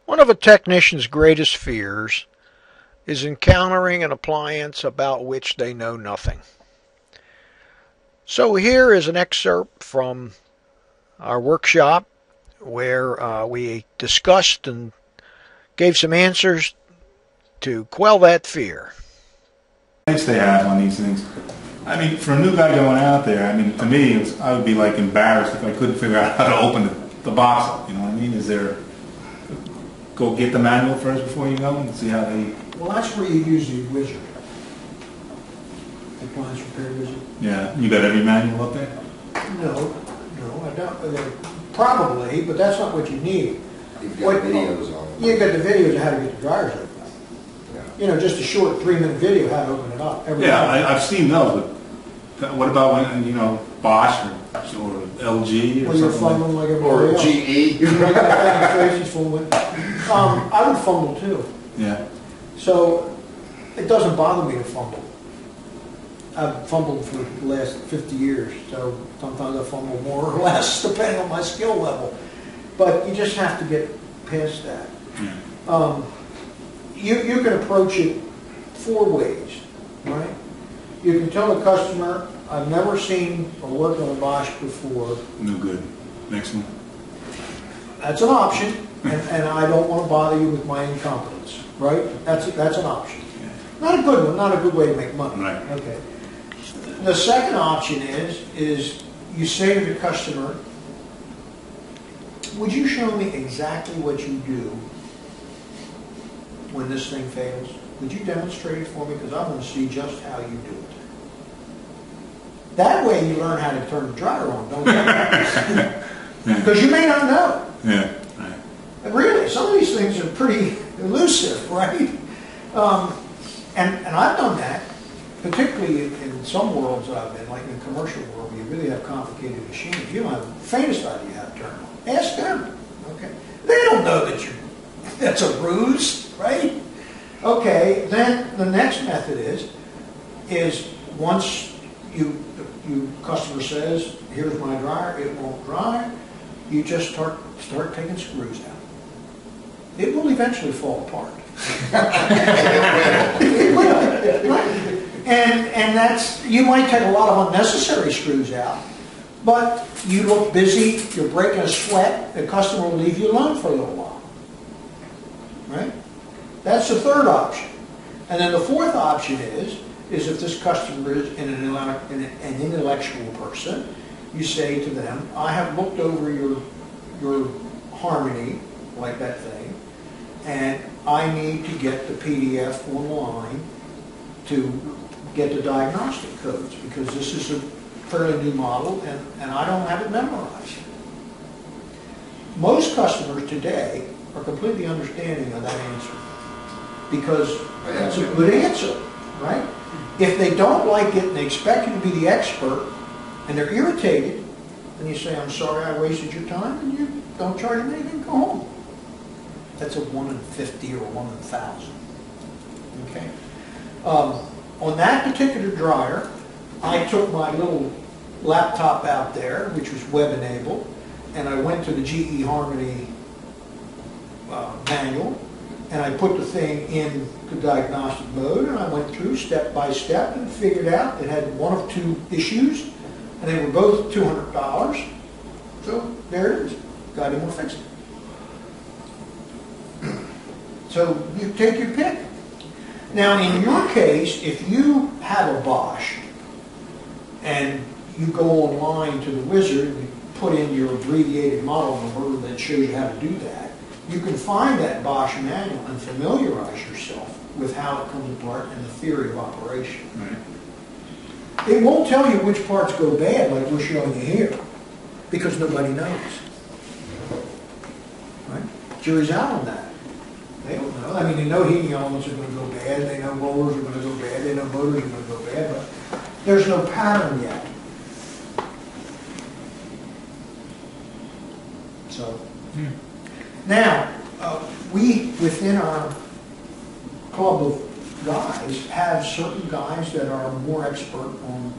One of a technician's greatest fears is encountering an appliance about which they know nothing. So here is an excerpt from our workshop where we discussed and gave some answers to quell that fear. They have on these things. I mean, for a new guy going out there, I mean, to me, I would be like embarrassed if I couldn't figure out how to open the box up. You know what I mean? Is there, go get the manual first before you go and see how they... Well, that's where you use the wizard. Appliance repair wizard. Yeah, you got every manual up there? No, I don't. Probably, but that's not what you need. You've got videos on it. You've got the videos of how to get the dryers open. Yeah. You know, just a short 3-minute video how to open it up. I've seen those, but what about when, you know, Bosch or LG or when you're something fumbling like everybody Or else. GE. You're like that thing Tracy's fumbling. I would fumble too. Yeah. So it doesn't bother me to fumble. I've fumbled for the last 50 years, so sometimes I fumble more or less depending on my skill level. But you just have to get past that. Yeah. You can approach it 4 ways, right? You can tell the customer, I've never seen or worked on a Bosch before. No good. Next one. That's an option, and I don't want to bother you with my incompetence, right? That's an option. Yeah. Not a good one, not a good way to make money. Right. Okay. The second option is you say to the customer, would you show me exactly what you do when this thing fails? Would you demonstrate it for me? Because I want to see just how you do it. That way you learn how to turn the dryer on, don't you? Because you may not know. Yeah. Right. And really, some of these things are pretty elusive, right? And I've done that, particularly in some worlds that I've been, like in the commercial world, where you really have complicated machines. You don't have the faintest idea how to turn them on. Ask them, okay? They don't know that that's a ruse, right? Okay, then the next method is once you customer says, here's my dryer, it won't dry, you just start taking screws out. It will eventually fall apart. It will, right? And that's, you might take a lot of unnecessary screws out, but you look busy, you're breaking a sweat, the customer will leave you alone for a little while. Right? That's the third option. And then the fourth option is if this customer is an intellectual person, you say to them, I have looked over your Harmony, like that thing, and I need to get the PDF online to get the diagnostic codes, because this is a fairly new model and I don't have it memorized. Most customers today are completely understanding of that answer, because that's a good answer, right? If they don't like it and they expect you to be the expert and they're irritated, and you say, I'm sorry I wasted your time, and you don't charge them anything, go home. That's a 1 in 50 or 1 in 1,000. Okay? On that particular dryer, I took my little laptop out there, which was web-enabled, and I went to the GE Harmony manual, and I put the thing in the diagnostic mode, and I went through step by step and figured out it had 1 of 2 issues, and they were both $200. So there it is. Got him, we'll fix it. So you take your pick. Now in your case, if you have a Bosch and you go online to the wizard and put in your abbreviated model number that shows you how to do that, you can find that Bosch manual and familiarize yourself with how it comes apart and the theory of operation. Right. It won't tell you which parts go bad like we're showing you here, because nobody knows. Right? Jury's out on that. They don't know. I mean, they know heating elements are going to go bad, they know rollers are going to go bad, they know motors are going to go bad, but there's no pattern yet. So, now, we, within our club of guys, have certain guys that are more expert on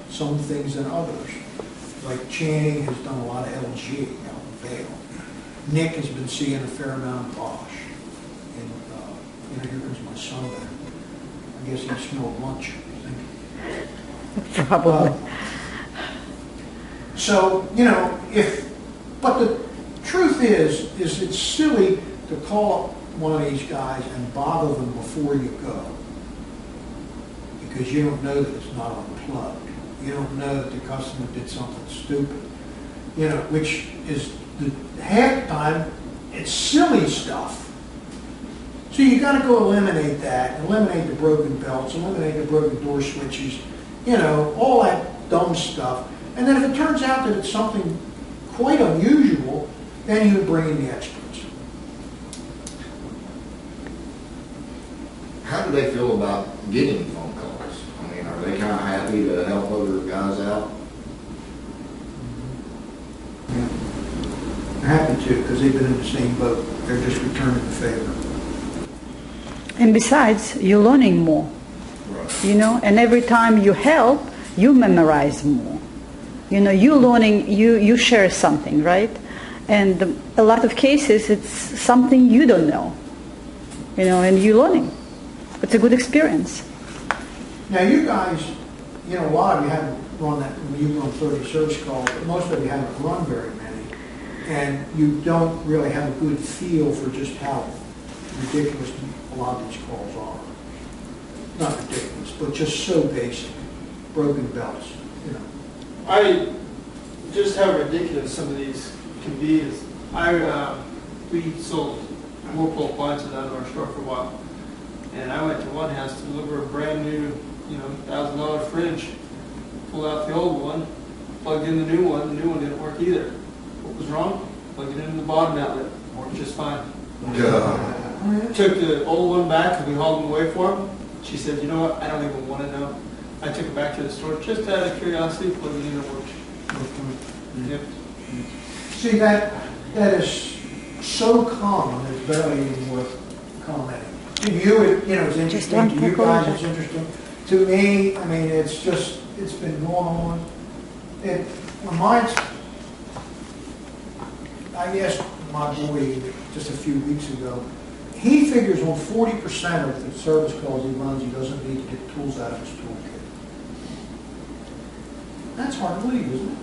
some things than others. Like Channing has done a lot of LG out in Vail. Nick has been seeing a fair amount of Bosch. And, here comes my son there. I guess he smelled lunch, I think. Probably. So, but the truth is it's silly to call up one of these guys and bother them before you go. Because you don't know that it's not unplugged. You don't know that the customer did something stupid. Which is half the time, it's silly stuff. So you got to go eliminate that, eliminate the broken belts, eliminate the broken door switches, all that dumb stuff. And then if it turns out that it's something quite unusual, then you bring in the experts. How do they feel about getting phone calls? I mean, are they kind of happy to help other guys out? Yeah. They're happy to, because they've been in the same boat. They're just returning the favor. And besides, you're learning more. Right. And every time you help, you memorize more. You're learning, you share something, right? And a lot of cases, it's something you don't know, and you're learning. It's a good experience. Now, you guys, a lot of you haven't run that, you've run 30 service calls, but most of you haven't run very many. And you don't really have a good feel for just how ridiculous a lot of these calls are. Not ridiculous, but just so basic. Broken belts, Just how ridiculous some of these can be is, we sold Whirlpool appliances out of our store for a while. And I went to one house to deliver a brand new, $1,000 fridge. Pulled out the old one, plugged in the new one didn't work either. What was wrong? Plugged it into the bottom outlet, worked just fine. Took the old one back and we hauled them away for him. She said, you know what, I don't even want to know. I took it back to the store just out of curiosity, plugged it in and it worked. Yep. See, that is so common, it's barely even worth commenting. To you, it's interesting. To you guys, it's interesting. To me, it's been going on. I asked my boy just a few weeks ago, he figures on 40% of the service calls he runs, he doesn't need to get tools out of his toolkit. That's hard to believe, isn't it?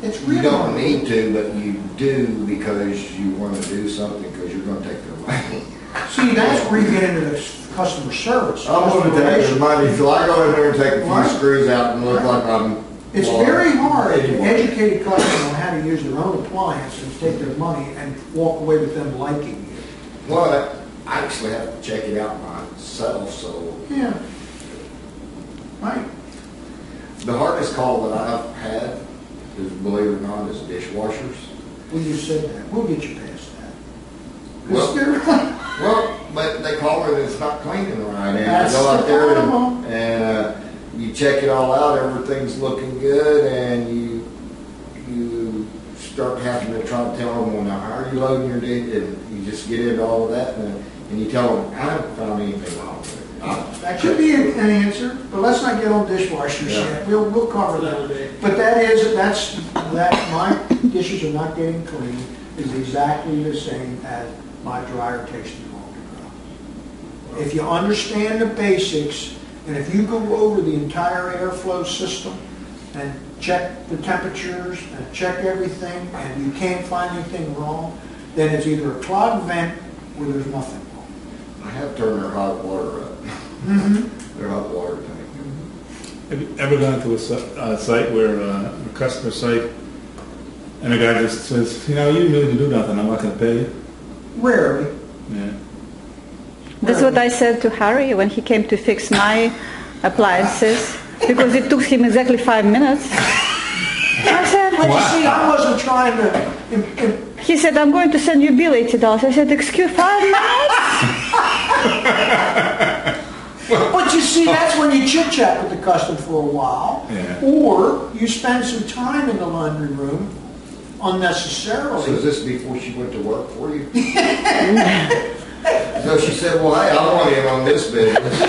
It's really You don't hard. need to, but you do because you want to do something because you're going to take their money. See, that's where you get into the customer service. I'm going to take their money, so I go in there and take a few Right. screws out and look like I'm... It's very hard to educate a customer on how to use their own appliance and take their money and walk away with them liking you. Well, I actually have to check it out myself, so... Yeah. Right. The hardest call that I've had, is, believe it or not, is dishwashers. Well, you said that. We'll get you past that. Well- Well, Well, but they call it it's not cleaning right, and That's you go out the there problem. and you check it all out, everything's looking good, and you start having to try to tell them, well, now how are you loading your dish, and you just get into all of that, and you tell them, I haven't found anything wrong with it. that could be an answer, but let's not get on dishwashers Yeah. yet. We'll cover that. But my dishes are not getting clean is exactly the same as my dryer takes too long to dry. If you understand the basics, and if you go over the entire airflow system and check the temperatures and check everything, and you can't find anything wrong, then it's either a clogged vent or there's nothing wrong. I have turned their hot water up, their hot water tank. Have you ever gone to a site where a customer site, and a guy just says, you really didn't do nothing, I'm not going to pay you? Rarely. Yeah. That's what I said to Harry when he came to fix my appliances, because it took him exactly 5 minutes. I said, But you see, I wasn't trying to... he said, I'm going to send you a bill $80. I said, excuse 5 minutes? But you see, that's when you chit-chat with the customer for a while. Yeah. Or you spend some time in the laundry room unnecessarily. So is this before she went to work for you? So she said, well, hey, I want in on this business.